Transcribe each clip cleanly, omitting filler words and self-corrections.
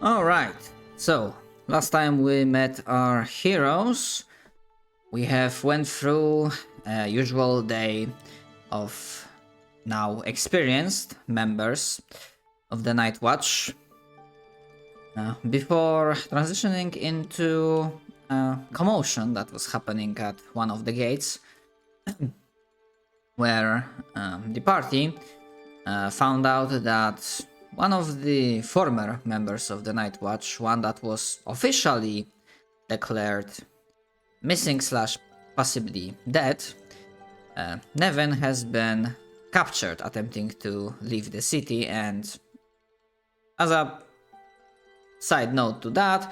Alright, so last time we met our heroes, we have went through a usual day of now experienced members of the Night Watch before transitioning into a commotion that was happening at one of the gates where the party found out that one of the former members of the Night Watch, one that was officially declared missing / possibly dead, Nevin has been captured attempting to leave the city, and as a side note to that,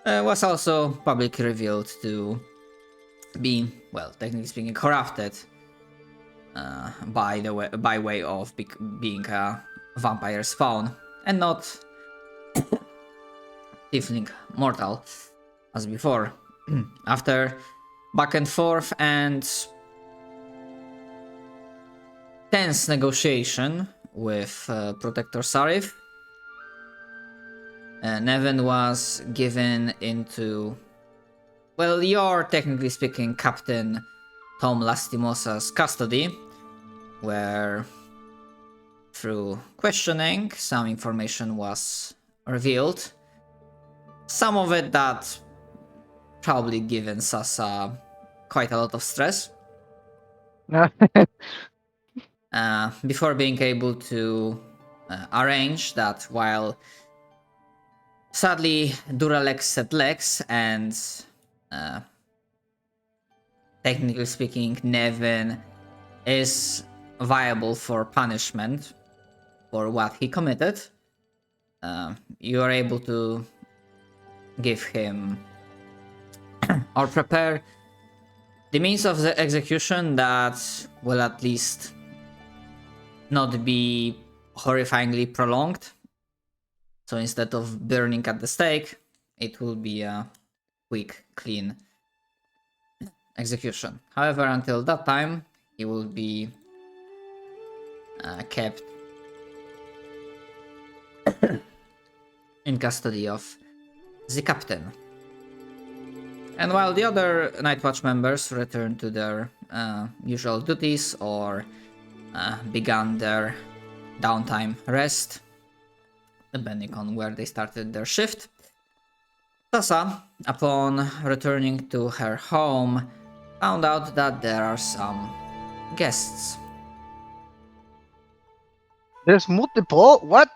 was also publicly revealed to be, well, technically speaking, corrupted by way of being a vampire's spawn and not tiefling mortal as before. After back and forth and tense negotiation with Protector Sarif, Nevin was given into, well, you're technically speaking Captain Tom Lastimosa's custody, where through questioning some information was revealed. Some of it that probably given Sasa quite a lot of stress. Before being able to arrange that, while sadly Duralex set legs and technically speaking Nevin is viable for punishment for what he committed, you are able to give him or prepare the means of the execution that will at least not be horrifyingly prolonged. So instead of burning at the stake, it will be a quick, clean execution. However, until that time, he will be kept in custody of the captain. And while the other Night Watch members return to their usual duties or began their downtime rest, depending on where they started their shift, Sasa, upon returning to her home, found out that there are some guests. There's multiple? What?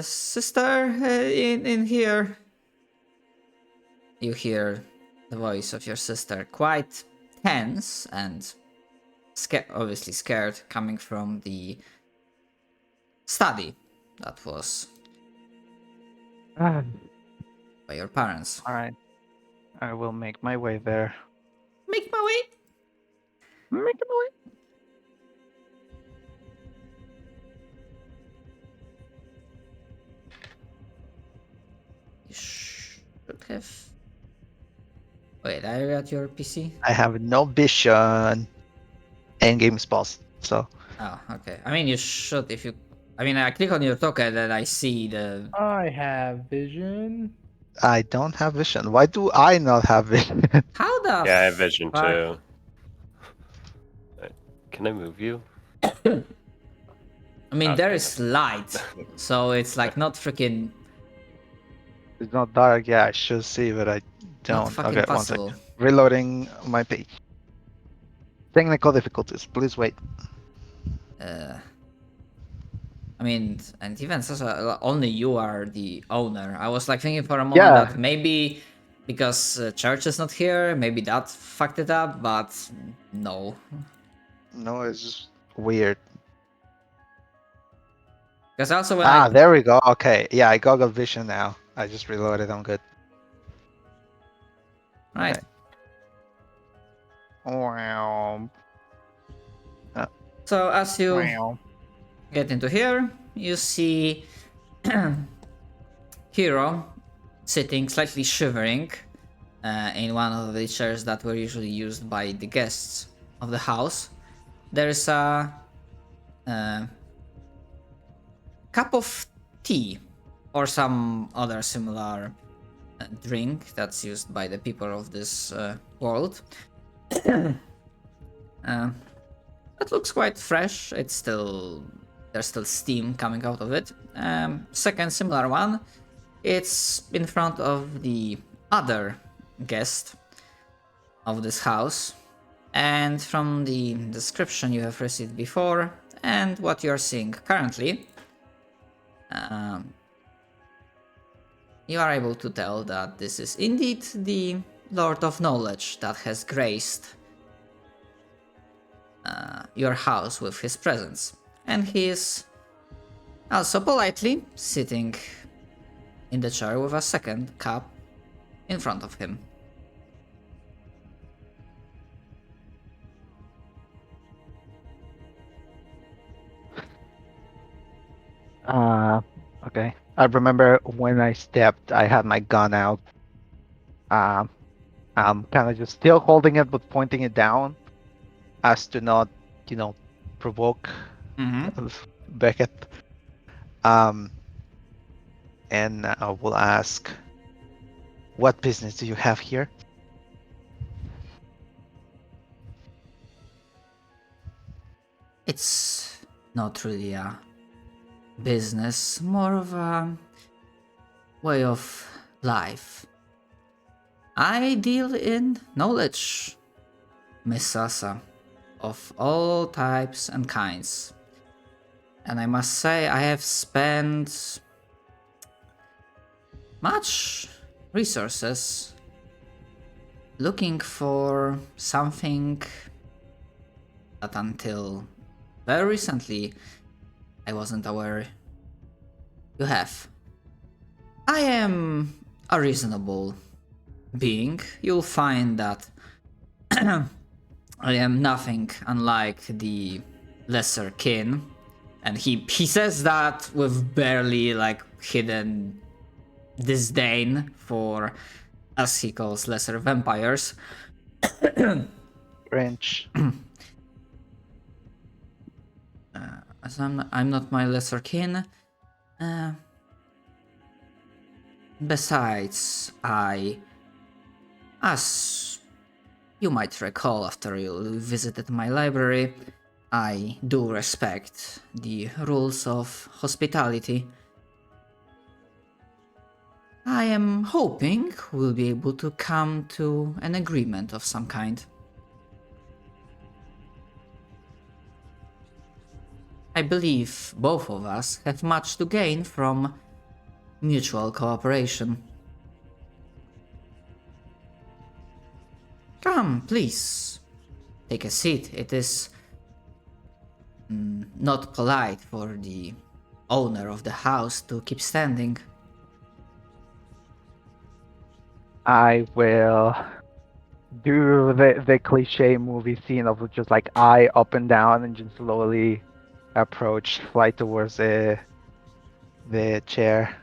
Sister, in here. You hear the voice of your sister, quite tense and obviously scared, coming from the study that was by your parents. Alright. I will make my way there. Make my way. Make my way. You should have. Wait, are you at your PC? I have no vision. Endgame spells, so. Oh, okay. I mean, you should if you. I mean, I click on your token and I see the. I have vision. I don't have vision. Why do I not have vision? How the? Yeah, I have vision fuck? too. Can I move you? I mean, Okay. there is light, so it's like not freaking. It's not dark. Yeah, I should see, but I Not don't. fucking Okay, possible. 1 second. Reloading my page. Technical difficulties. Please wait. I mean, and even Sasa, only you are the owner. I was like thinking for a moment that maybe because church is not here, maybe that fucked it up, but no. No, it's just weird. Because also when I... There we go. Okay, yeah, I got vision now. I just reloaded. I'm good. Right. Okay. Wow. So as you Wow. get into here, you see Hero sitting slightly shivering in one of the chairs that were usually used by the guests of the house. there's a cup of tea or some other similar drink that's used by the people of this world. It looks quite fresh. There's still steam coming out of it. Second similar one, it's in front of the other guest of this house, and from the description you have received before and what you're seeing currently, you are able to tell that this is indeed the Lord of Knowledge that has graced your house with his presence. And he is also politely sitting in the chair with a second cup in front of him. Okay. I remember when I stepped, I had my gun out. I'm kind of just still holding it, but pointing it down, as to not, provoke Beckett. And I will ask, what business do you have here? It's not really a business, more of a way of life. I deal in knowledge, Miss Sasa, of all types and kinds. And I must say, I have spent much resources looking for something that until very recently I wasn't aware you have. I am a reasonable being. You'll find that I am nothing unlike the lesser kin, and he says that with barely hidden disdain for, as he calls, lesser vampires. French. As I'm not my lesser kin. Besides, as you might recall after you visited my library, I do respect the rules of hospitality. I am hoping we'll be able to come to an agreement of some kind. I believe both of us have much to gain from mutual cooperation. Come, please. Take a seat. It is not polite for the owner of the house to keep standing. I will do the cliche movie scene of just eye up and down and just slowly fly towards the chair.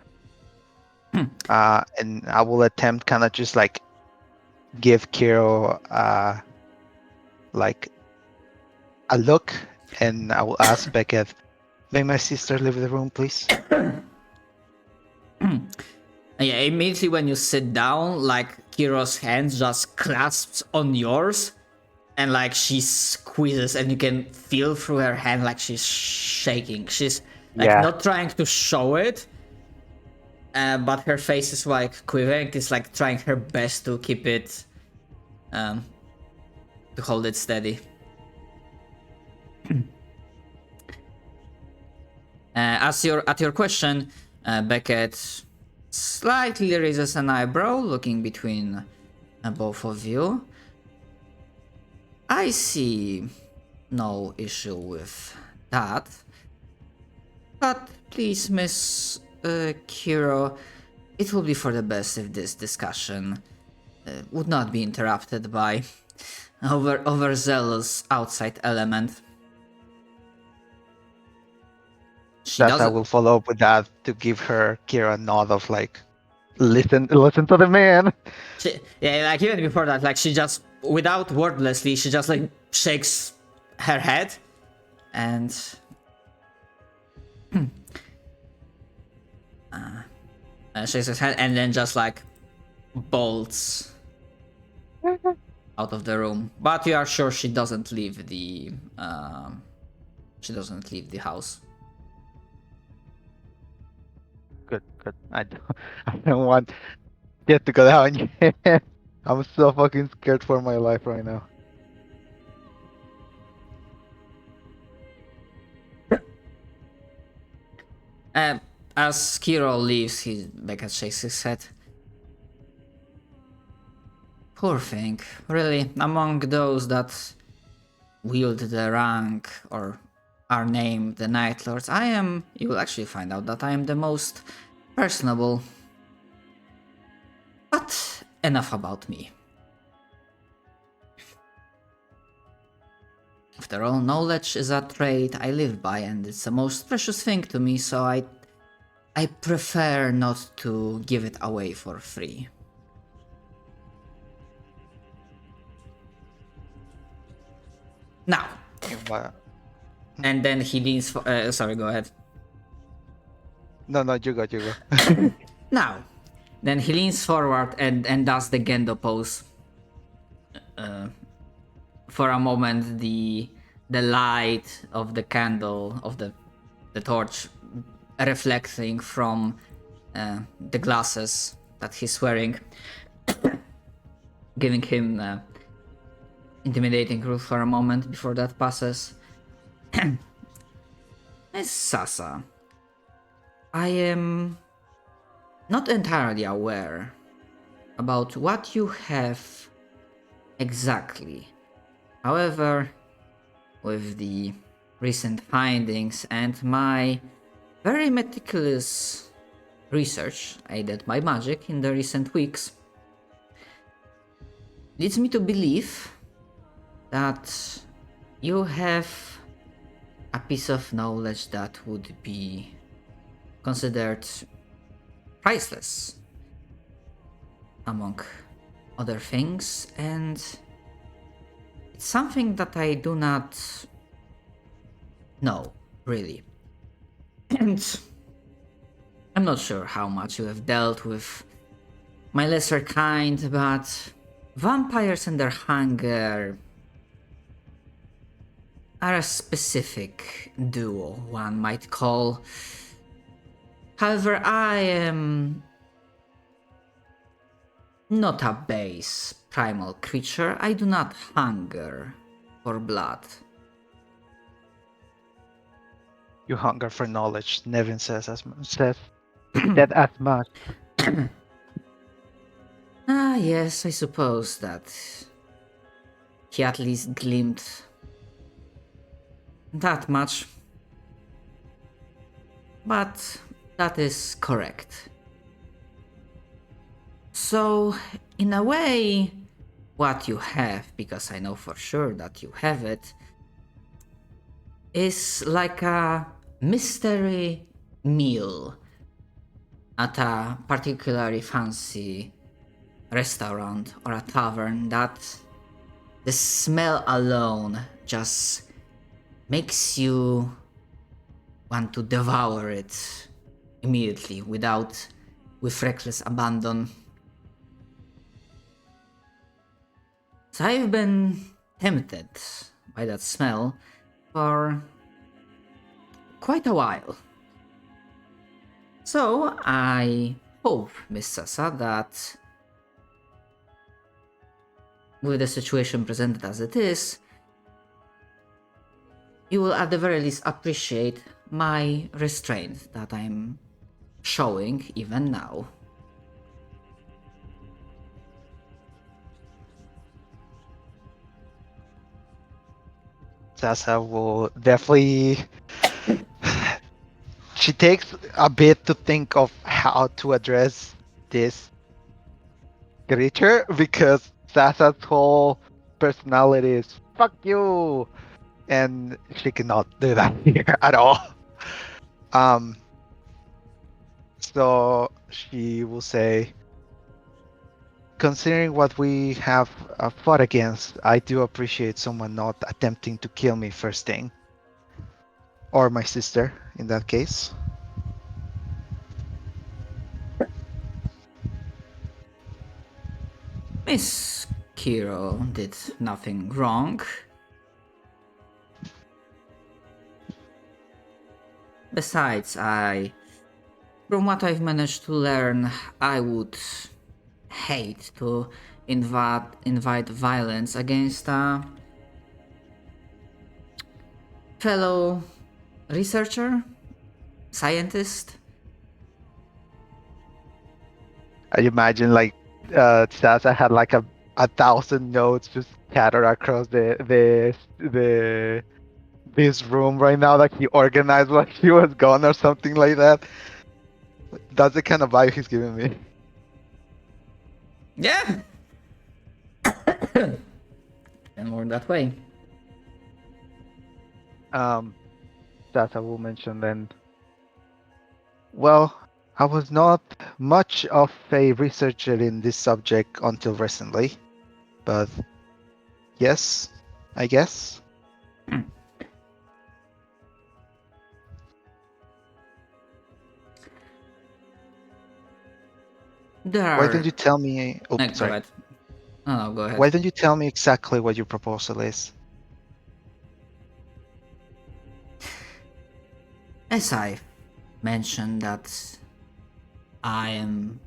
And I will attempt kind of just give Kiro a look, and I will ask Beckett, may my sister leave the room, please? Yeah, immediately when you sit down, Kiro's hand just clasps on yours, and she squeezes, and you can feel through her hand she's shaking. She's not trying to show it, but her face is quivering. It's trying her best to keep it, to hold it steady. At your question, Beckett slightly raises an eyebrow, looking between both of you. I see no issue with that. But please, Miss Kiro, it will be for the best if this discussion would not be interrupted by overzealous outside element. I will follow up with that to give her Kira a nod of listen to the man. Even before that, she just, without wordlessly, she just shakes her head and shakes his head and then just like bolts out of the room. But you are sure she doesn't leave the house. Good. I don't want it to go down yet. I'm so fucking scared for my life right now. As Kiro leaves, Becca shakes his head. Poor thing. Really, among those that wield the rank or are named the Night Lords, you will actually find out that I am the most personable. But enough about me. After all, knowledge is a trait I live by and it's the most precious thing to me, so I prefer not to give it away for free. Now, and then he leans for... sorry, go ahead. No, you go. Now, then he leans forward and does the Gendo pose. For a moment, the light of the candle, of the torch, reflecting from the glasses that he's wearing, giving him intimidating look for a moment before that passes. Miss Sasa, I am not entirely aware about what you have exactly. However, with the recent findings and my very meticulous research aided by magic in the recent weeks, leads me to believe that you have a piece of knowledge that would be considered priceless, among other things, and it's something that I do not know, really. And I'm not sure how much you have dealt with my lesser kind, but vampires and their hunger are a specific duo, one might call. However, I am not a base primal creature. I do not hunger for blood. You hunger for knowledge. Nevin says that as much. Ah, yes, I suppose that he at least gleamed that much. But that is correct. So, in a way, what you have, because I know for sure that you have it, is like a mystery meal at a particularly fancy restaurant or a tavern that the smell alone just makes you want to devour it immediately with reckless abandon. So I've been tempted by that smell for quite a while. So I hope, Miss Sasa, that with the situation presented as it is, you will at the very least appreciate my restraint that I'm showing even now. Sasa will definitely. She takes a bit to think of how to address this creature because Sasa's whole personality is fuck you, and she cannot do that here at all. So she will say, considering what we have fought against, I do appreciate someone not attempting to kill me first thing. Or my sister, in that case. Miss Kiro did nothing wrong. Besides, from what I've managed to learn, I would hate to invite violence against a fellow researcher, scientist. I imagine like Sasa had like a 1,000 notes just scattered across the this room right now that he organized while he was gone or something like that. That's the kind of vibe he's giving me. Yeah. And more that way. Sasa will mention then. Well, I was not much of a researcher in this subject until recently, but yes, I guess. There Why are. don't you tell me? Oh, Go sorry. ahead. No, go ahead. Why don't you tell me exactly what your proposal is? As I mentioned, that I am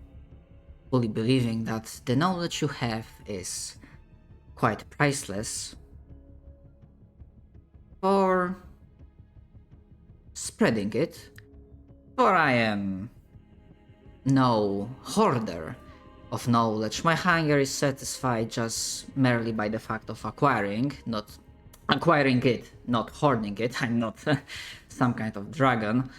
fully believing that the knowledge you have is quite priceless for spreading it, for I am no hoarder of knowledge. My hunger is satisfied just merely by the fact of acquiring, not acquiring it, not hoarding it. I'm not some kind of dragon.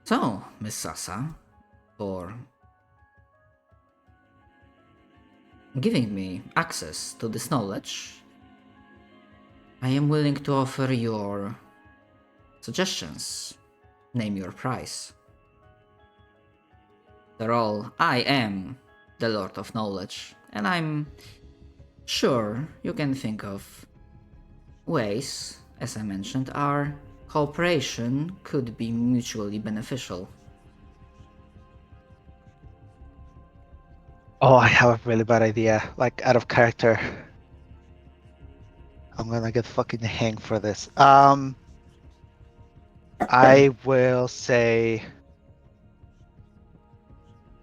So, Miss Sasa, for giving me access to this knowledge, I am willing to offer your suggestions. Name your price. After all, I am the Lord of Knowledge, and I'm sure you can think of ways, as I mentioned, our cooperation could be mutually beneficial. Oh, I have a really bad idea. Like out of character. I'm gonna get fucking hanged for this. I will say,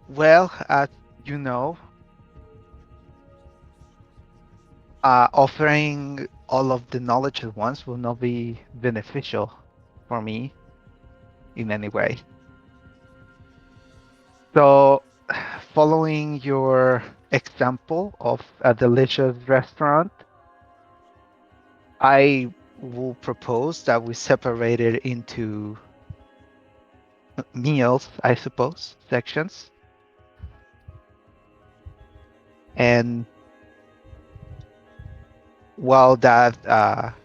well, you know, offering all of the knowledge at once will not be beneficial for me in any way. So, following your example of a delicious restaurant, I will propose that we separate it into meals, I suppose, sections. And while that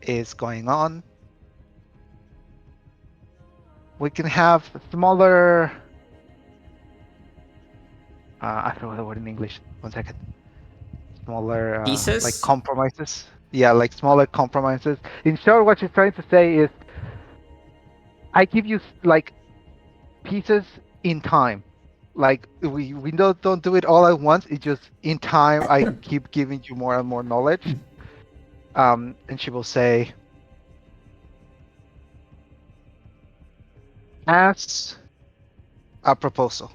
is going on, we can have smaller. I forgot the word in English. 1 second. Smaller, like Pieces? compromises. Yeah, like smaller compromises. In short, what she's trying to say is, I give you like pieces in time. Like we don't do it all at once. It's just in time. I keep giving you more and more knowledge. And she will say, as a proposal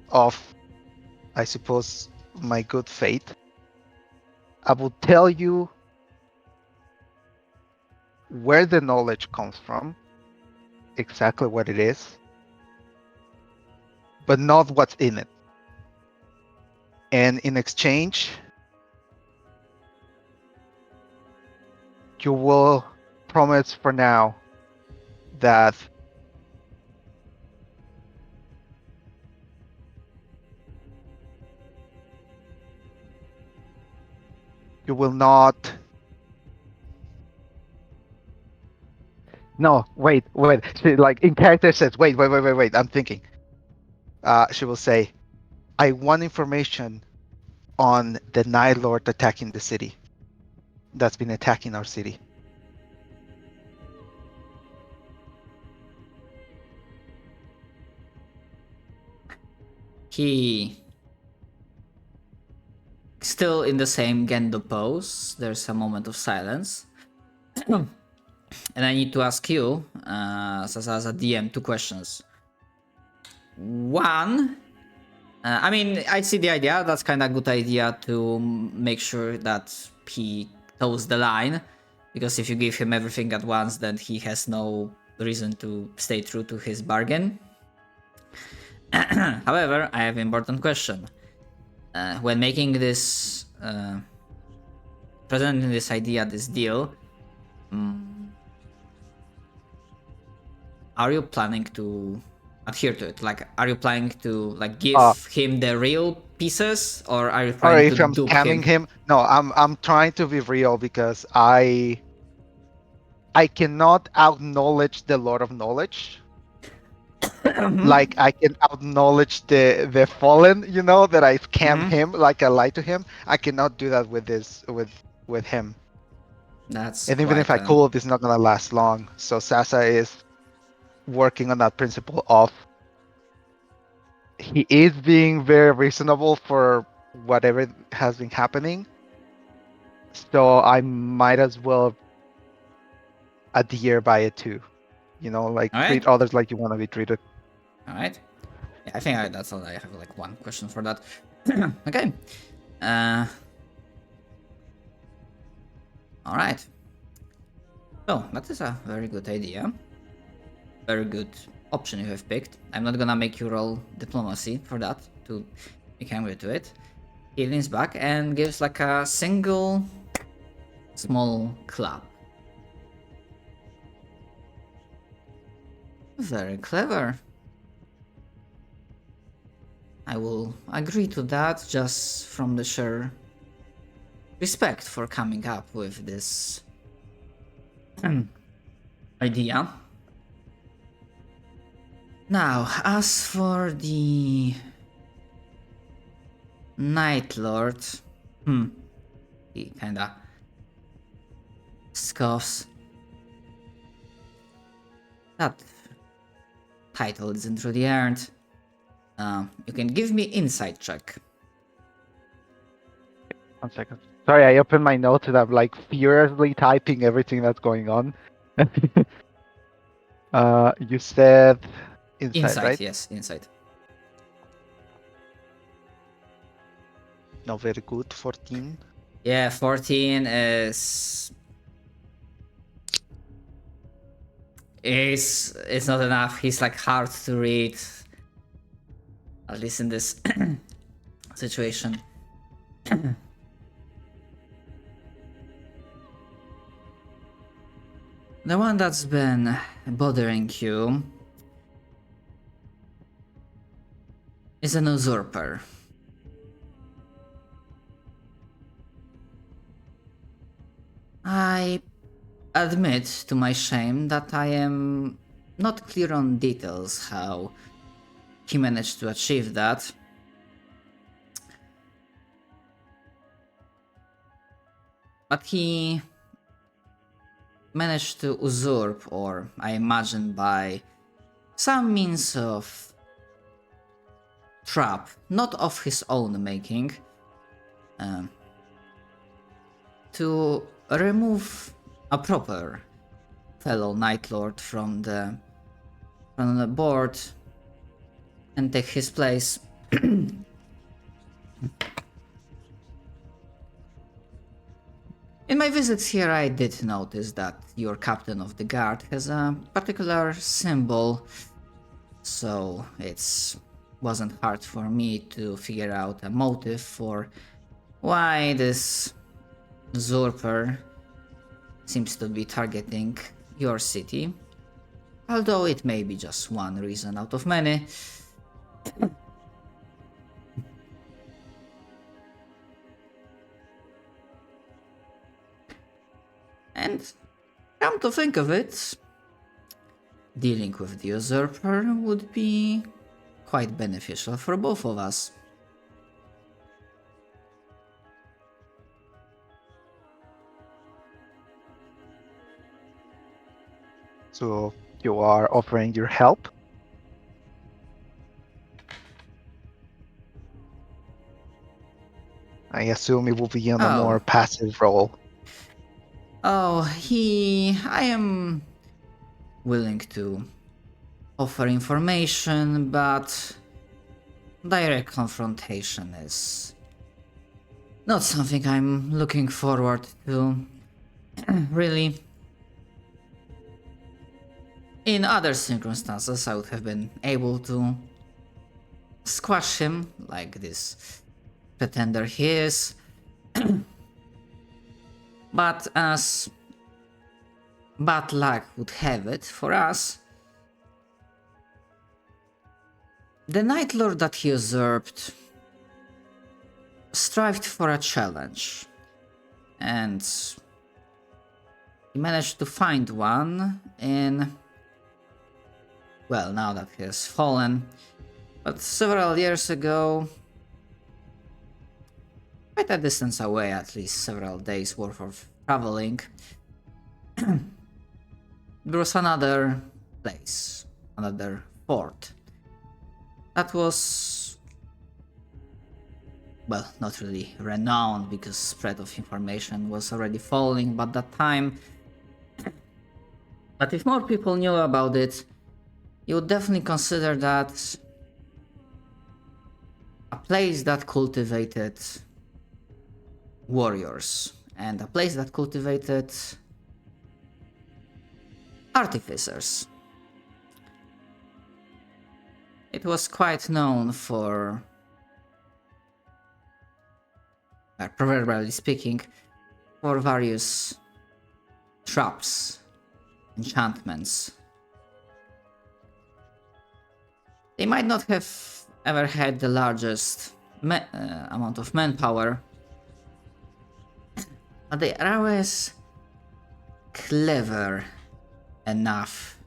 of, I suppose, my good faith, I will tell you where the knowledge comes from, exactly what it is, but not what's in it. And in exchange, you will promise for now that you will not No, wait. She, like in character says, wait. I'm thinking. She will say, I want information on the Night Lord attacking the city. That's been attacking our city. He still in the same Gendo pose. There's a moment of silence. And I need to ask you, as a DM, two questions. One, I mean, I see the idea. That's kind of a good idea to make sure that he toes the line. Because if you give him everything at once, then he has no reason to stay true to his bargain. However, I have an important question. When making this, presenting this idea, this deal, are you planning to adhere to it? Like, are you planning to like give him the real pieces, or are you Or planning if to I'm dupe scamming him? him, no, I'm trying to be real because I cannot acknowledge the Lord of Knowledge. Like I can acknowledge the fallen, you know, that I scam him, like I lie to him. I cannot do that with this with him. That's And even if quite. I could, it's not gonna last long. So Sasa is working on that principle of he is being very reasonable for whatever has been happening. So I might as well adhere by it too. You know, like All right. treat others like you want to be treated. All right. Yeah, I think that's all. I have like one question for that. Okay. All right. So that is a very good idea. Very good option you have picked. I'm not gonna make you roll diplomacy for that to be angry to it. He leans back and gives like a single small clap. Very clever. I will agree to that just from the sheer respect for coming up with this idea. Now, as for the Night Lord, he kinda scoffs. That title isn't really earned. You can give me insight check. 1 second. Sorry, I opened my notes and I'm like furiously typing everything that's going on. You said insight, right? Yes, insight. No, very good. 14. Yeah, 14 is it's not enough. He's like hard to read, at least in this situation. The one that's been bothering you is an usurper. I admit to my shame that I am not clear on details how he managed to achieve that. But he managed to usurp, or I imagine by some means of trap, not of his own making, to remove a proper fellow Night Lord from the board and take his place. In my visits here, I did notice that your captain of the guard has a particular symbol, so it wasn't hard for me to figure out a motive for why this usurper seems to be targeting your city, although it may be just one reason out of many. And come to think of it, dealing with the usurper would be quite beneficial for both of us. So you are offering your help? I assume it will be in a more passive role. I am willing to offer information, but direct confrontation is not something I'm looking forward to. Really. In other circumstances, I would have been able to squash him like this pretender he is. But as bad luck would have it for us, the Night Lord that he usurped strived for a challenge, and he managed to find one in, well, now that he has fallen, but several years ago, quite a distance away, at least several days worth of traveling, there was another place, another fort, that was, well, not really renowned because spread of information was already falling by that time. But if more people knew about it, you would definitely consider that a place that cultivated warriors and a place that cultivated artificers. It was quite known for, proverbially speaking, for various traps, enchantments. They might not have ever had the largest amount of manpower, but they are always clever enough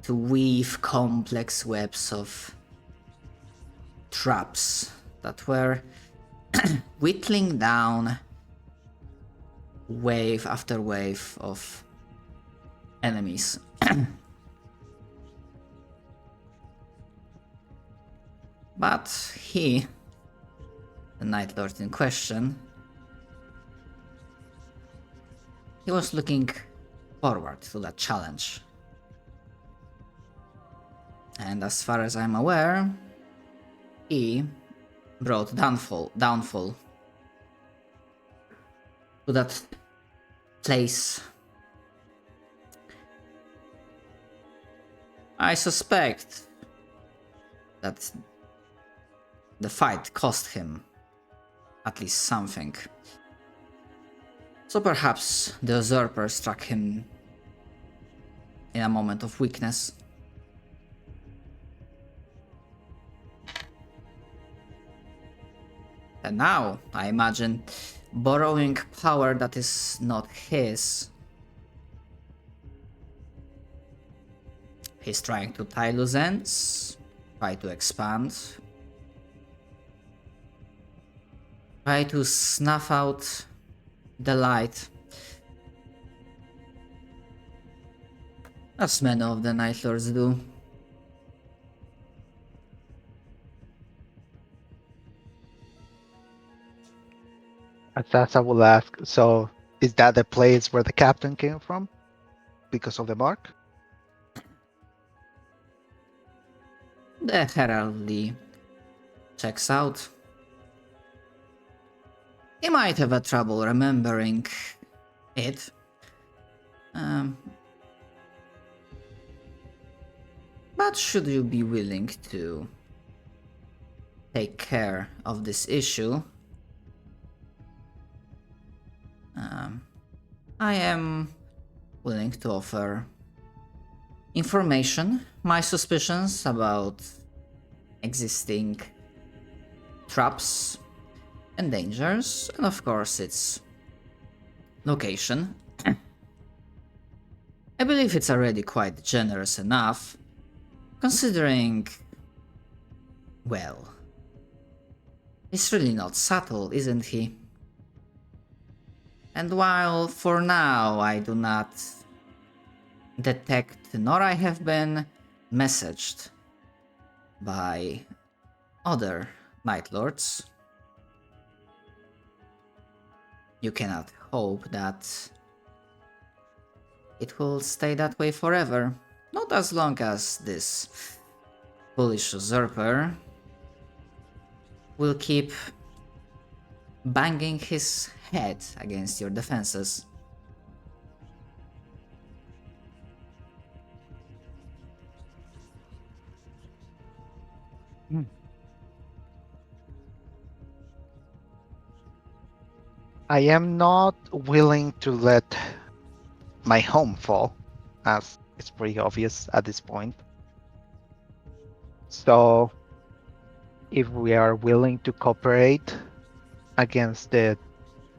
to weave complex webs of traps that were whittling down wave after wave of enemies. But he, the Night Lord in question, he was looking forward to that challenge. And as far as I'm aware, he brought downfall to that place. I suspect that the fight cost him at least something. So perhaps the usurper struck him in a moment of weakness. And now, I imagine, borrowing power that is not his, he's trying to tie loose ends, try to expand, try to snuff out the light, as many of the Night Lords do. As I will ask, so is that the place where the captain came from? Because of the mark? The heraldry checks out. He might have a trouble remembering it. But should you be willing to take care of this issue, I am willing to offer information, my suspicions about existing traps and dangers, and of course its location. I believe it's already quite generous enough, considering, well, he's really not subtle, isn't he? And while for now I do not detect nor I have been messaged by other Night Lords, you cannot hope that it will stay that way forever. Not as long as this foolish usurper will keep banging his head against your defenses. I am not willing to let my home fall, as it's pretty obvious at this point. So, if we are willing to cooperate against the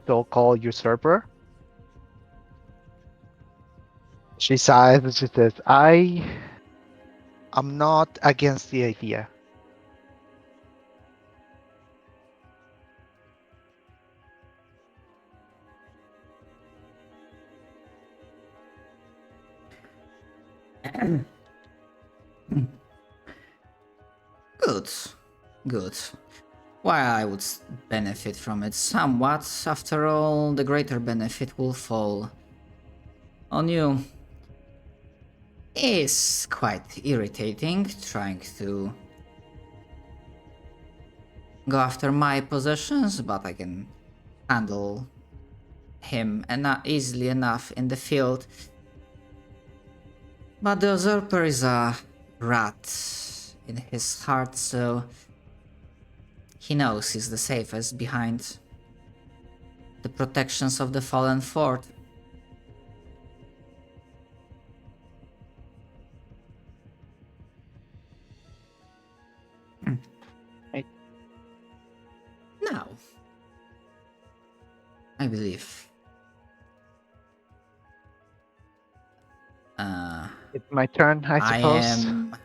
so-called usurper, she sighs and she says, I'm not against the idea. Good, good. While I would benefit from it somewhat, after all, the greater benefit will fall on you. It's quite irritating trying to go after my possessions, but I can handle him easily enough in the field. But the usurper is a rat in his heart, so he knows he's the safest behind the protections of the fallen fort. Right. Now, I believe It's my turn, I I suppose. am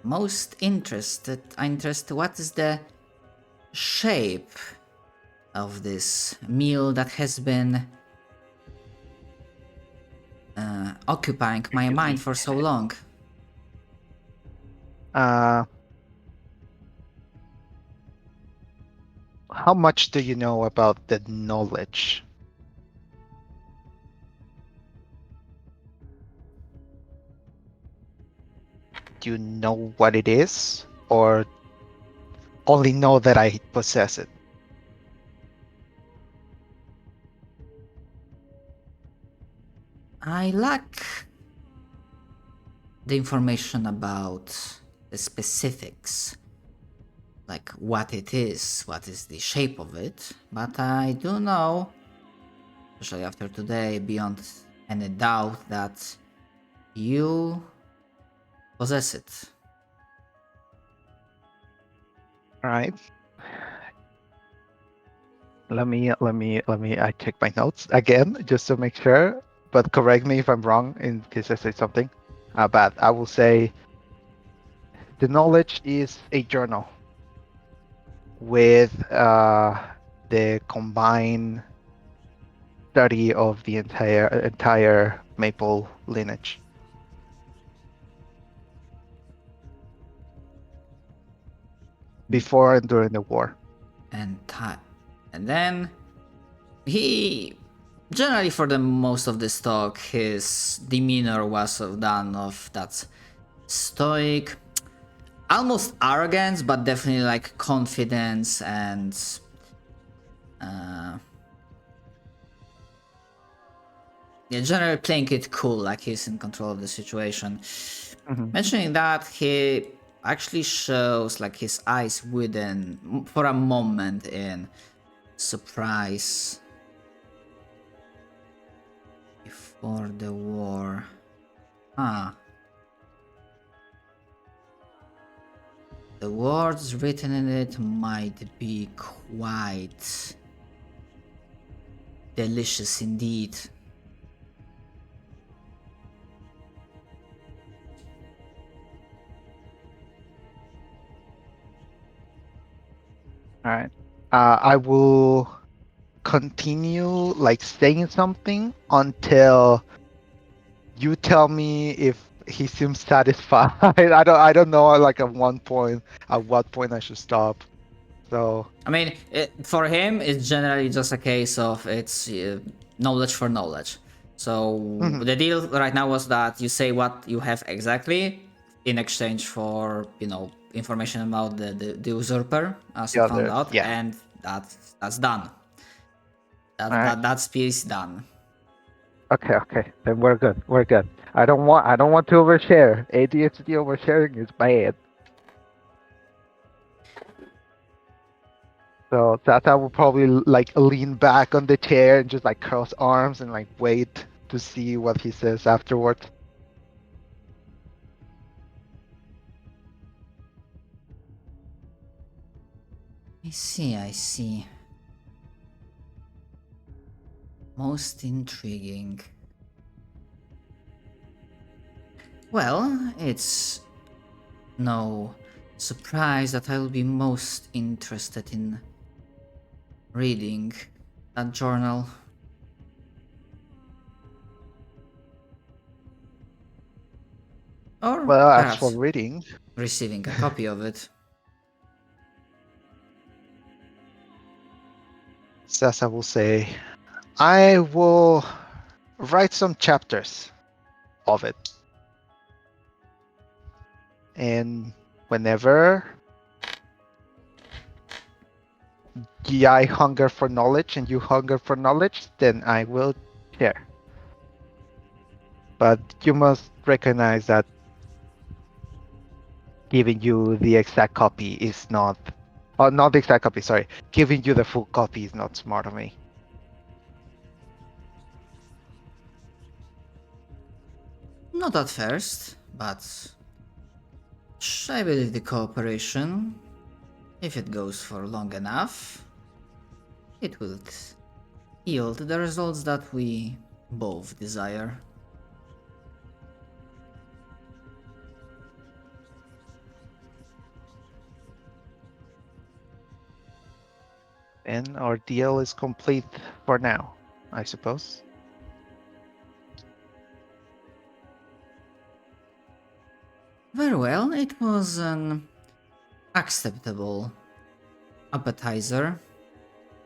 most interested. What is the shape of this meal that has been occupying my mind for so long? How much do you know about the knowledge? Do you know what it is, or only know that I possess it? I lack the information about the specifics, like what it is, what is the shape of it, but I do know, especially after today, beyond any doubt, that you possess it. All right. Let me. I check my notes again just to make sure. But correct me if I'm wrong in case I say something. But I will say the knowledge is a journal with the combined study of the entire maple lineage. Before and during the war. And then he generally, for the most of this talk, his demeanor was of that stoic, almost arrogance, but definitely like confidence and yeah, generally playing it cool, like he's in control of the situation. Mentioning that, he actually shows like his eyes widen for a moment in surprise. Before the war. The words written in it might be quite delicious indeed. All right. I will continue like saying something until you tell me if he seems satisfied. I don't know like at what point I should stop. So I mean, for him, it's generally just a case of it's knowledge for knowledge. So mhm, the deal right now was that you say what you have exactly in exchange for, information about the usurper, as the you found others, out, yeah. and that's done. All right. That's piece done. Okay, okay. Then we're good. We're good. I don't want to overshare. ADHD oversharing is bad. So Tata will probably like lean back on the chair and just like cross arms and like wait to see what he says afterwards. I see, I see. Most intriguing. Well, it's no surprise that I will be most interested in reading that journal. Or Well, as for perhaps reading, receiving a copy of it. Sasa will say, I will write some chapters of it. And whenever I hunger for knowledge and you hunger for knowledge, then I will share. But you must recognize that giving you the exact copy is not, not the exact copy, sorry. Giving you the full copy is not smart of me. Not at first, but I believe the cooperation, if it goes for long enough, it will yield the results that we both desire. And our deal is complete for now, I suppose. Very well, it was an acceptable appetizer.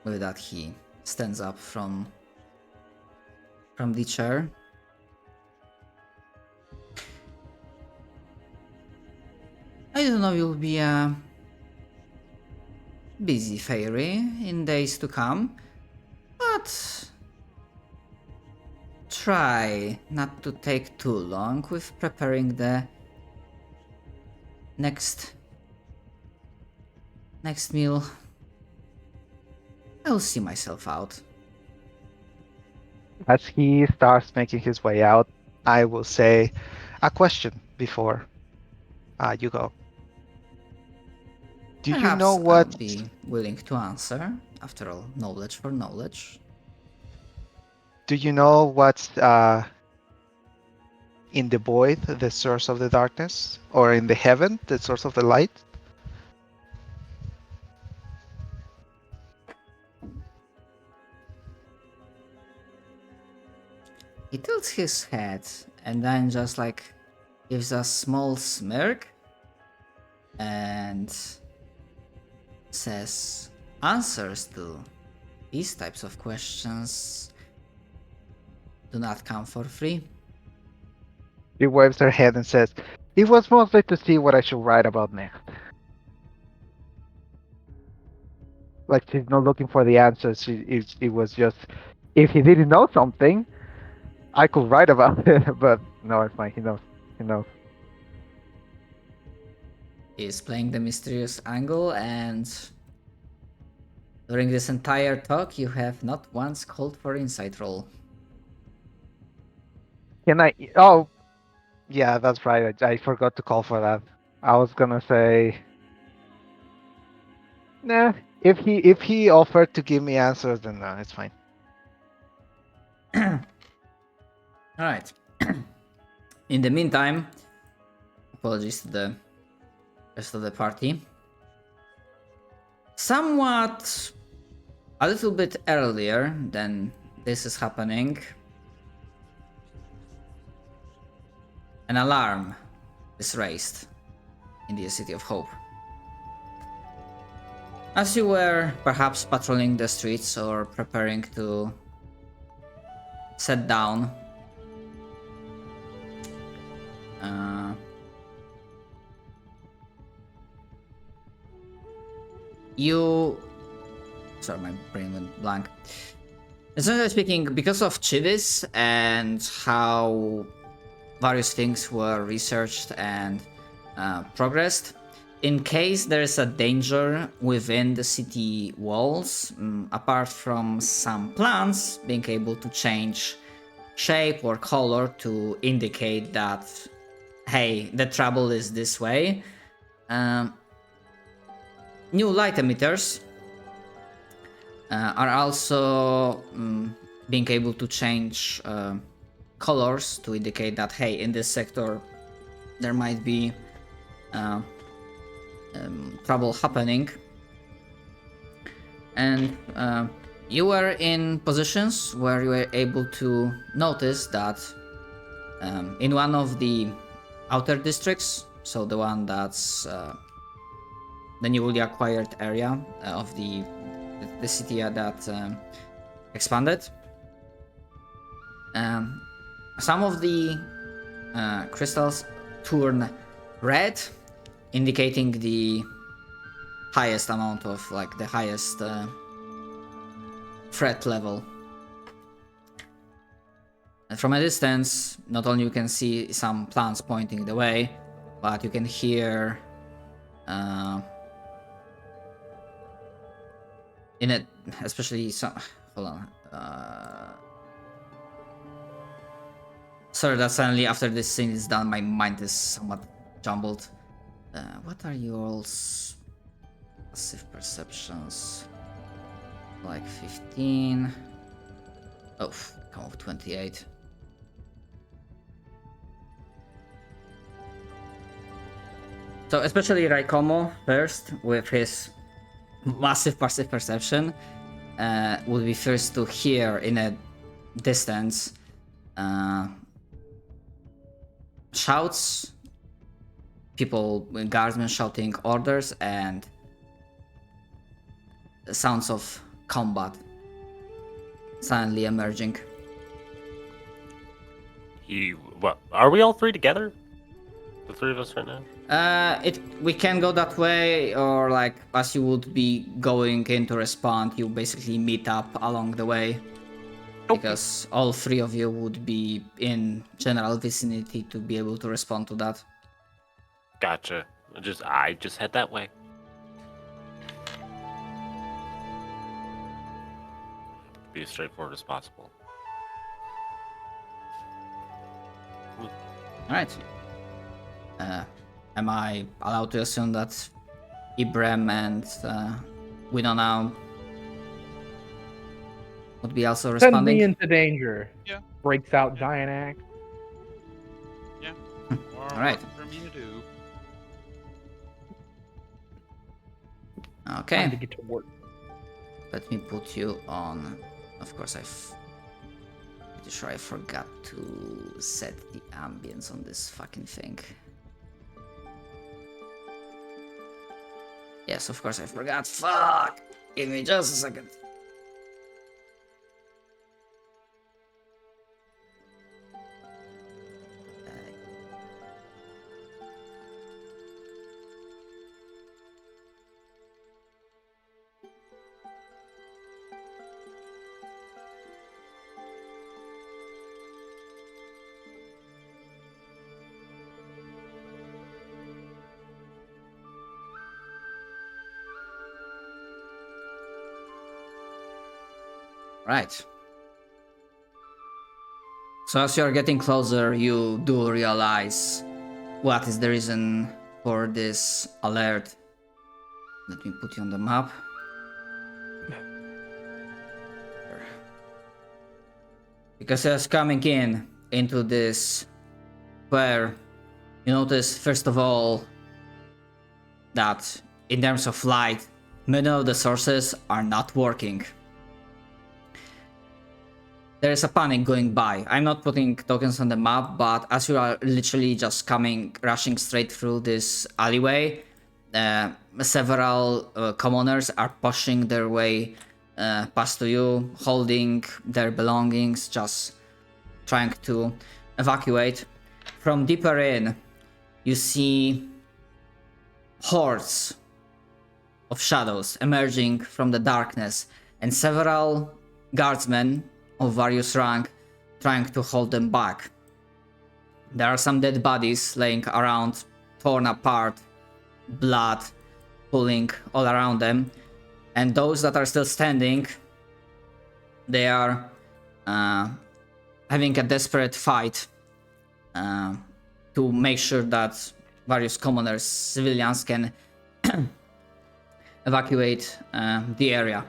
With that, he stands up from the chair. I don't know, you'll be a busy fairy in days to come, but try not to take too long with preparing the next meal. I'll see myself out. As he starts making his way out, I will say a question before you go. Do you know Perhaps I'll what? be willing to answer. After all, knowledge for knowledge. Do you know what's in the void, the source of the darkness, or in the heaven, the source of the light? He tilts his head and then just like gives a small smirk and says answers to these types of questions do not come for free. She waves her head and says, "It was mostly to see what I should write about next." Like she's not looking for the answers. It was just, if he didn't know something, I could write about it. But no, it's fine. He knows. He knows. He is playing the mysterious angle, and during this entire talk you have not once called for insight roll. Can I? Oh, yeah, that's right. I forgot to call for that. I was gonna say, nah. If he offered to give me answers, then no, it's fine. Alright. In the meantime, apologies to the rest of the party. somewhat a little bit earlier than this is happening, an alarm is raised in the City of Hope. As you were perhaps patrolling the streets or preparing to set down, sorry, my brain went blank. Essentially speaking, because of Chivis and how various things were researched and progressed, in case there is a danger within the city walls, apart from some plants being able to change shape or color to indicate that, hey, the trouble is this way, new light emitters are also being able to change colors to indicate that, hey, in this sector there might be trouble happening. And you were in positions where you were able to notice that in one of the outer districts, so the one that's the newly acquired area of the city that expanded, some of the crystals turn red, indicating the highest amount of, like, the highest threat level. And from a distance, not only you can see some plants pointing the way, but you can hear in it, especially some. Hold on. Sorry that suddenly after this scene is done, my mind is somewhat jumbled. What are your all's passive perceptions? Like 15. Oh, come on, 28. So especially Raikomo first with his massive passive perception would be first to hear in a distance shouts, people, guardsmen shouting orders, and sounds of combat suddenly emerging. What? Are we all three together? The three of us right now? We can go that way, or like as you would be going in to respond, you basically meet up along the way. Okay. Because all three of you would be in general vicinity to be able to respond to that. Gotcha. I just head that way. Be as straightforward as possible. Alright. Am I allowed to assume that Ibrahim and Winona would be also Send me responding? into danger. Yeah. Breaks out giant axe. Yeah. All right. For me to do. Time to Okay. get to work. Let me put you on. Of course, pretty sure I forgot to set the ambience on this fucking thing. Yes, of course I forgot. Fuck! Give me just a second. Right. So as you are getting closer, you do realize what is the reason for this alert. Let me put you on the map. Because as coming into this square, you notice first of all that in terms of light, Many of the sources are not working. There is a panic going by. I'm not putting tokens on the map, but as you are literally just rushing straight through this alleyway, several commoners are pushing their way past to you, holding their belongings, just trying to evacuate. From deeper in, you see hordes of shadows emerging from the darkness, and several guardsmen of various rank trying to hold them back. There are some dead bodies laying around, torn apart, blood pooling all around them, and those that are still standing, they are having a desperate fight to make sure that various commoners, civilians can evacuate the area.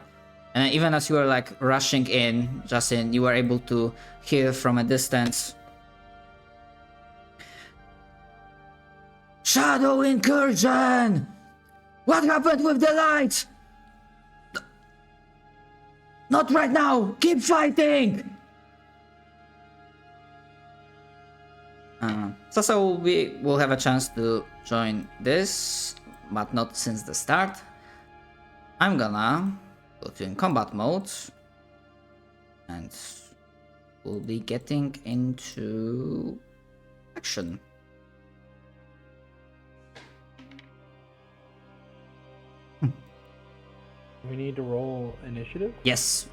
And even as you were like rushing in, Justin, you were able to hear from a distance, "Shadow incursion! What happened with the lights? Not right now! Keep fighting!" So we will have a chance to join this, but not since the start. I'm gonna put you in combat mode, and we'll be getting into action. We need to roll initiative. Yes,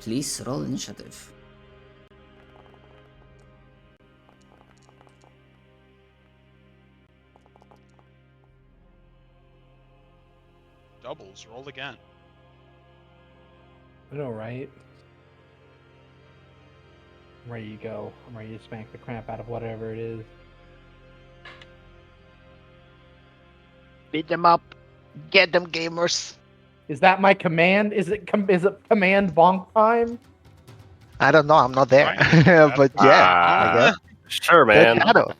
please roll initiative. Doubles. Roll again. I know, right? I'm ready to go. I'm ready to smack the crap out of whatever it is. Beat them up. Get them, gamers. Is that my command? Is it command bonk time? I don't know. I'm not there. Right. But yeah, I guess. Sure, They're man. shadow.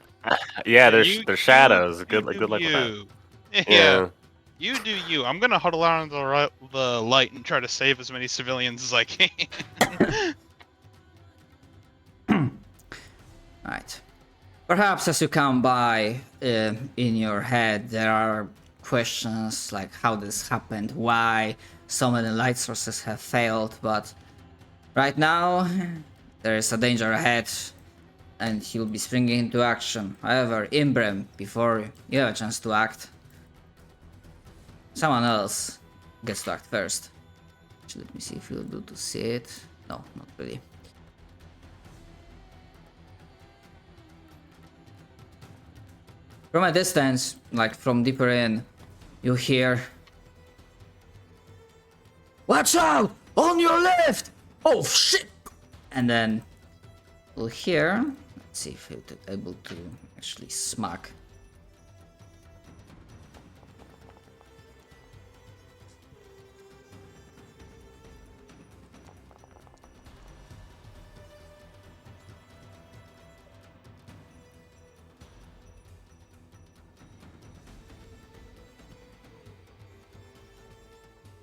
Yeah, You- they're shadows. you Good do luck with that. you. Yeah. You do you. I'm gonna huddle around the light and try to save as many civilians as I can. Right. Perhaps as you come by, in your head, there are questions like how this happened, why so many light sources have failed, but right now, there is a danger ahead, and you'll be springing into action. However, Imbrem, before you have a chance to act, someone else gets to act first. Actually, let me see if you'll be able to see it. No, not really. From a distance, like from deeper in, you hear, "Watch out! On your left! Oh shit!" And then we'll hear, let's see if you're able to actually smack.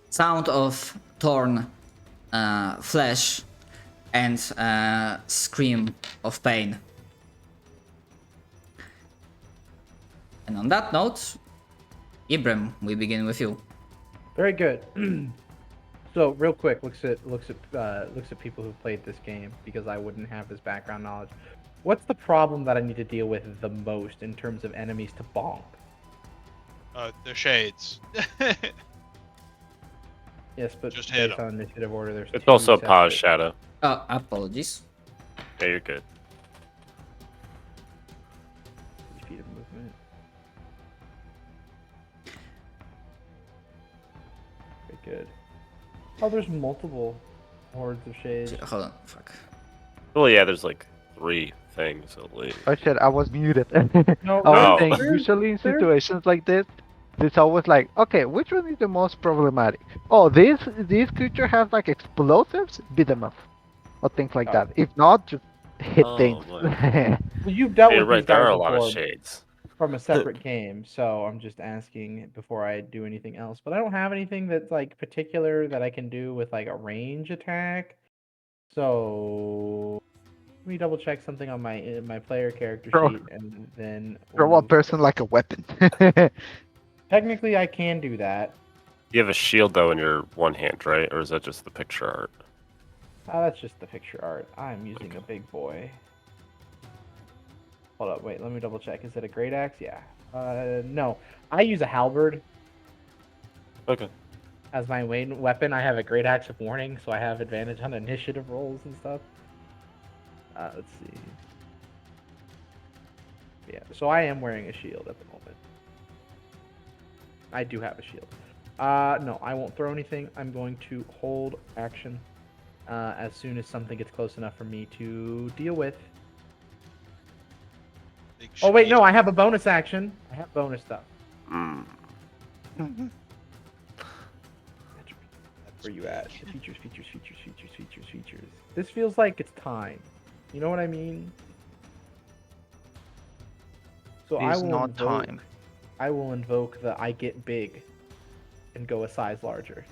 Sound of torn flesh and scream of pain. And on that note, Ibrahim, we begin with you. Very good. So real quick, looks at people who've played this game, because I wouldn't have this background knowledge. What's the problem that I need to deal with the most in terms of enemies to bonk? The shades. Yes, but Just hit based 'em. on initiative order, there's It's two also a pause separate- shadow. Apologies. Yeah, you're good. 3 feet of movement. Very good. Oh, there's multiple hordes of shades. Hold on, fuck. Well, yeah, there's like 3 things at least. Oh shit, I was muted. No, I was no. saying, there's- usually in there's- situations like this, it's always like, okay, which one is the most problematic? Oh, this creature has like explosives? Beat them up. Or things like Oh. that. If not, just hit Oh, things. boy. Well, you've dealt You're with right, these there guys are a lot of before. shades. from a separate game, so I'm just asking before I do anything else. But I don't have anything that's like particular that I can do with like a range attack. So let me double check something on my player character Throw- sheet, and then Throw we'll one move person like a weapon. Technically, I can do that. You have a shield though in your one hand, right? Or is that just the picture art? That's just the picture art. I'm using a big boy. Hold up, wait, let me double check. Is it a great axe? Yeah. No. I use a halberd Okay. as my main weapon. I have a great axe of warning, so I have advantage on initiative rolls and stuff. Let's see. Yeah, so I am wearing a shield at the moment. I do have a shield. No, I won't throw anything. I'm going to hold action as soon as something gets close enough for me to deal with. Big Oh wait, shade. no, I have a bonus action. I have bonus stuff. Mm. Where you at? The features. This feels like it's time. You know what I mean? So It's not time. I will invoke the I get big and go a size larger.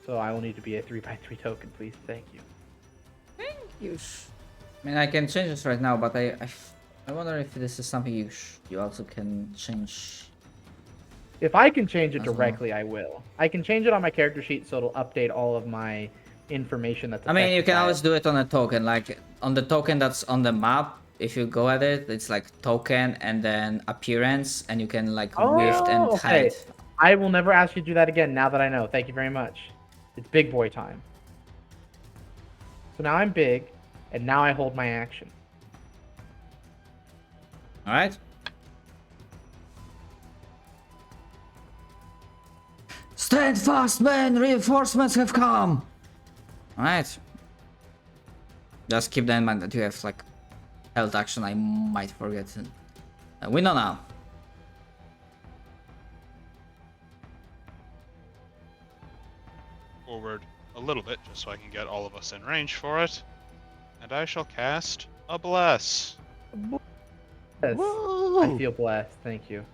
So I will need to be a 3x3 token, please. Thank you. I mean, I can change this right now, but I wonder if this is something you also can change. If I can change it As well. directly, I will. I can change it on my character sheet so it'll update all of my information that's I mean, you affected can by always it. do it on a token, like on the token that's on the map. If you go at it, it's like token and then appearance, and you can like lift and Oh, okay. hide. I will never ask you to do that again now that I know. Thank you very much. It's big boy time. So now I'm big, and now I hold my action. All right. Stand fast, men! Reinforcements have come. All right. Just keep that in mind that you have like health action. I might forget. We know now. Forward a little bit, just so I can get all of us in range for it. And I shall cast a bless. Yes. Woo! I feel blessed. Thank you.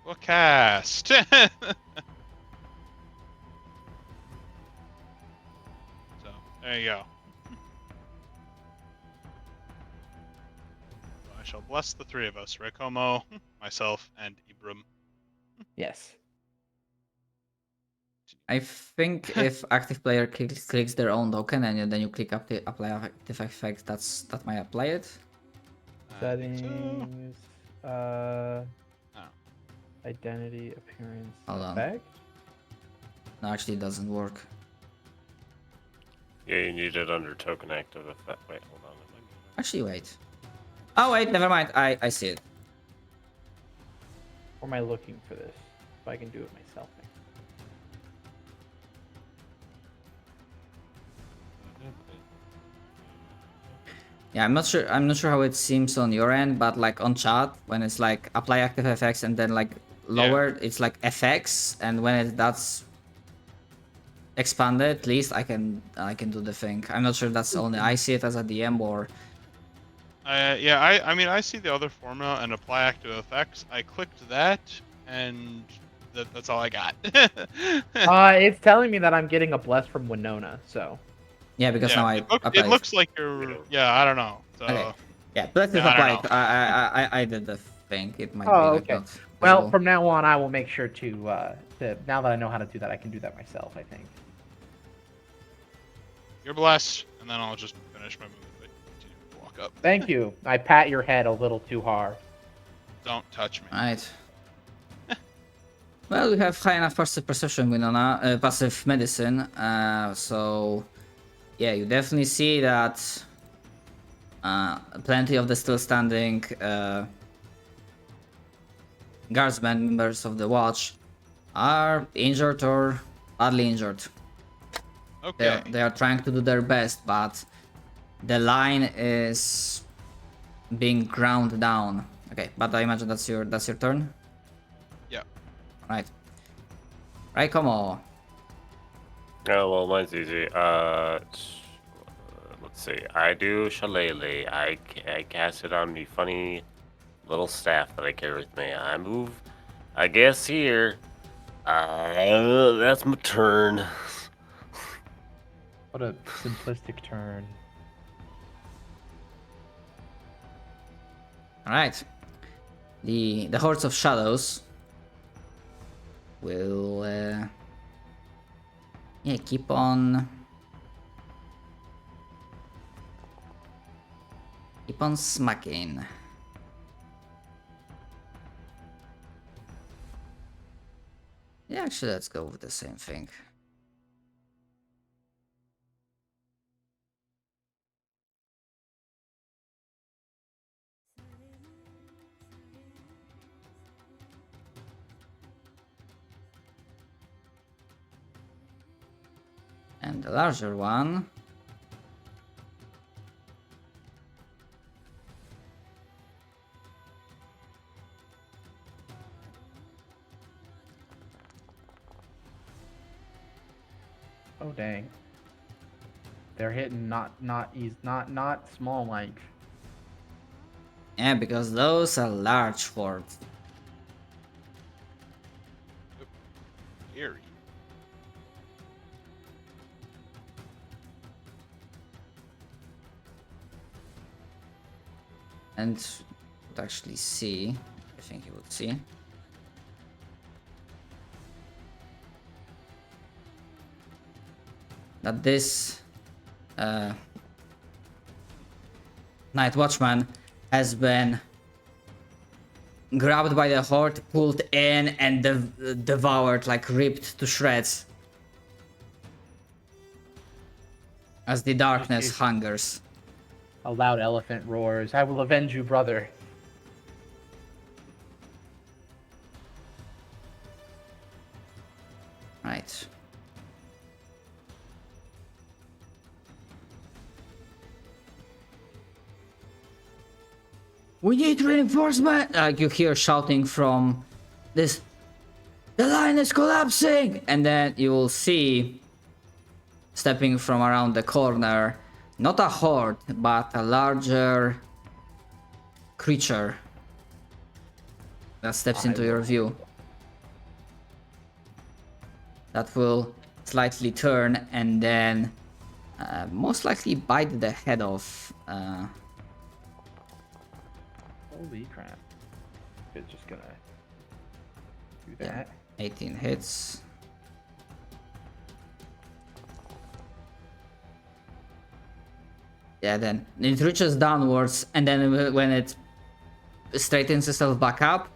A cast. So there you go. So I shall bless the three of us: Rekomo, myself, and Ibram. Yes. I think if active player clicks their own token and then you click apply active effect, that might apply it. I think so. Settings. Identity, appearance, Hold on. effect. No, actually, it doesn't work. Yeah, you need it under token active effect. Wait, hold on. Actually, wait. Oh wait, never mind. I see it. Or am I looking for this? If I can do it myself. Yeah, I'm not sure. I'm not sure how it seems on your end, but like on chat, when it's like apply active effects and then like lower, it's like FX, and when that's expanded, at least I can do the thing. I'm not sure that's only I see it as a DM or. Yeah, I mean, I see the other formula and apply active effects. I clicked that, and that's all I got. It's telling me that I'm getting a bless from Winona, so. Yeah, because now it looks like you're. Yeah, I don't know. So, Okay. Yeah, bless is Yeah, I don't applied. I did the thing. It might be Oh, like okay. not Well, visible. from now on, I will make sure to now that I know how to do that, I can do that myself, I think. you're blessed, and then I'll just finish my move. Continue to walk up. Thank you. I pat your head a little too hard. Don't touch me. Right. Well, we have high enough passive perception, Winona, passive medicine. So yeah, you definitely see that plenty of the still standing guardsmen, members of the watch, are injured or badly injured. Okay. They are trying to do their best, but the line is being ground down. Okay, but I imagine that's your turn. Yeah. Right. Right, come on. Oh well, mine's easy. Let's See, I do shillelagh. I cast it on me funny little staff that I carry with me. I move, I guess here. That's my turn. What a simplistic turn. All right. The hordes of shadows will yeah, keep on smacking. Yeah, actually, let's go with the same thing. And the larger one. Oh dang. They're hitting not small length. Yeah, because those are large hordes. Eerie. And would actually see, I think you would see. That this Night Watchman has been grabbed by the horde, pulled in, and devoured, like ripped to shreds. As the darkness hungers. A loud elephant roars, "I will avenge you, brother." Right. We need reinforcement! Like you hear shouting from this. The line is collapsing! And then you will see, stepping from around the corner, not a horde, but a larger creature that steps into your view. That will slightly turn and then most likely bite the head off. Holy crap. It's just gonna do Yeah, that. 18 hits. Yeah, then it reaches downwards, and then when it straightens itself back up,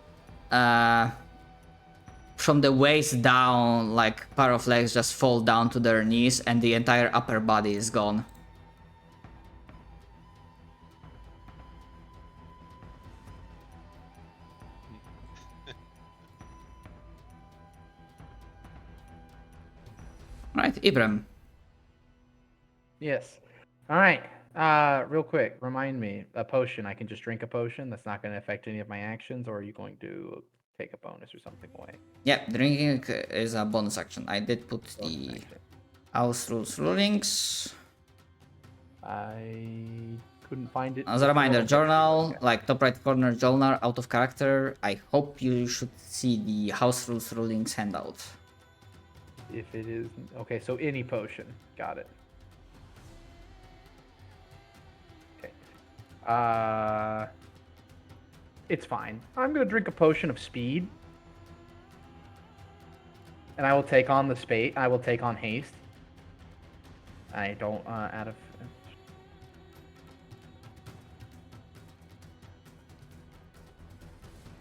from the waist down, like pair of legs just fall down to their knees, and the entire upper body is gone. Right, Ibram. Yes. All right. Real quick, remind me, a potion. I can just drink a potion. That's not going to affect any of my actions, or are you going to take a bonus or something away? Yeah, drinking is a bonus action. I did put Bonus the action. house rules rulings. I couldn't find it. As a reminder, Okay. journal, like top right corner journal, out of character. I hope you should see the house rules rulings handout. If it is okay, so any potion. Got it. Okay. It's fine. I'm gonna drink a potion of speed. And I will take on the spade. I will take on haste. I don't out of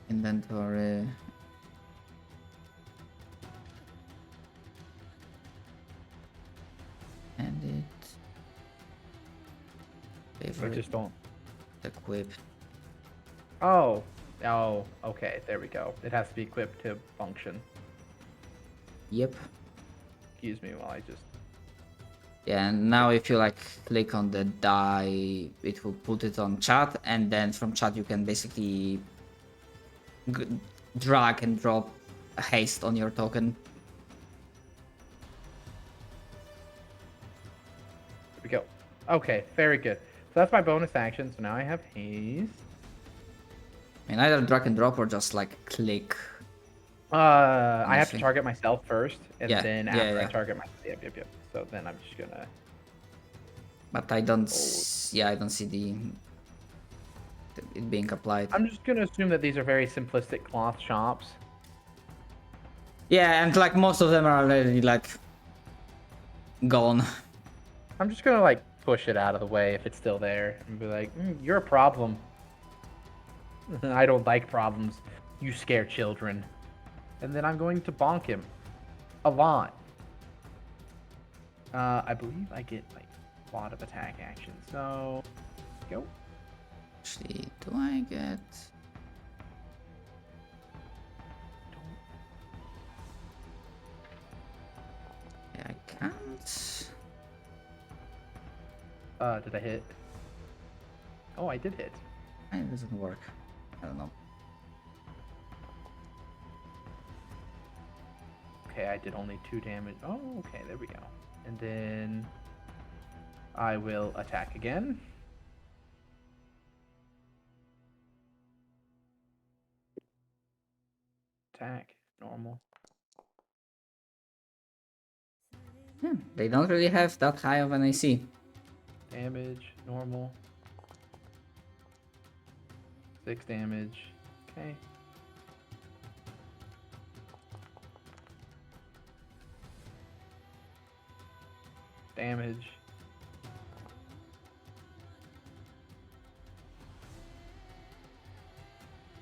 Inventory. And it. I Favorite. just don't. Equip. Oh, okay. There we go. It has to be equipped to function. Yep. Excuse me while I just. Yeah, and now if you like click on the die, it will put it on chat, and then from chat you can basically drag and drop a haste on your token. Here we go. Okay, very good. So that's my bonus action. So now I have haste. I mean, either drag and drop or just like click. I have to Anything. target myself first, and Yeah, then yeah, after I yeah. target my yep. So then I'm just gonna. But I don't. Yeah, I don't see it being applied. I'm just gonna assume that these are very simplistic cloth shops. Yeah, and like most of them are already like gone. I'm just gonna like push it out of the way if it's still there, and be like, "You're a problem." I don't like problems. You scare children. And then I'm going to bonk him a lot. I believe I get like a lot of attack action. So go. Actually, do I get? Yeah, I can't. Did I hit? Oh, I did hit. It doesn't work. I don't know. Okay, I did only 2 damage. Oh, okay, there we go. And then I will attack again. Attack, normal. Yeah, they don't really have that high of an AC. Damage, normal. 6 damage. Okay. Damage.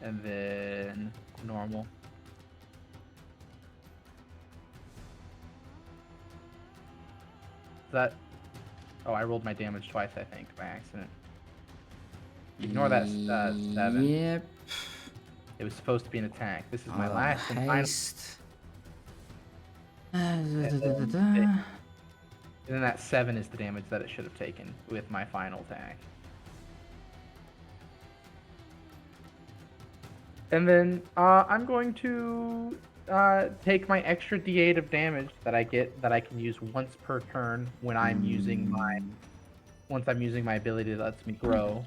And then normal. That. Oh, I rolled my damage twice, I think, by accident. Ignore that 7. Yep. It was supposed to be an attack. This is my Oh, last and final. haste. And then that 7 is the damage that it should have taken with my final attack. And then I'm going to take my extra d8 of damage that I get that I can use once per turn when I'm using my ability that lets me grow.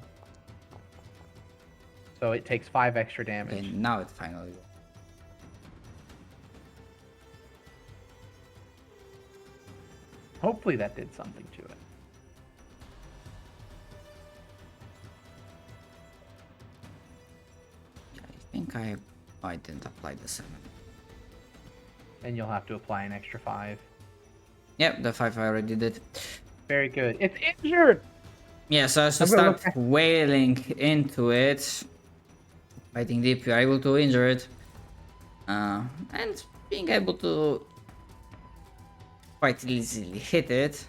So it takes 5 extra damage. Okay, now it finally. Hopefully that did something to it. I think I didn't apply the 7. And you'll have to apply an extra 5. Yep, the 5 I already did. Very good. It's injured! Yeah, so as to I'm gonna start look at- wailing into it, fighting deep, you're able to injure it. And being able to quite easily hit it.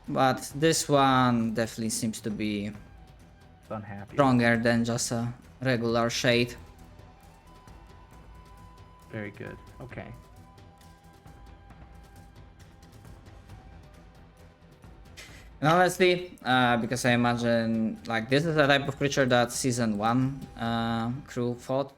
But this one definitely seems to be It's unhappy. stronger than just a regular shade. Very good. Okay. And honestly, because I imagine like this is a type of creature that season 1 crew fought.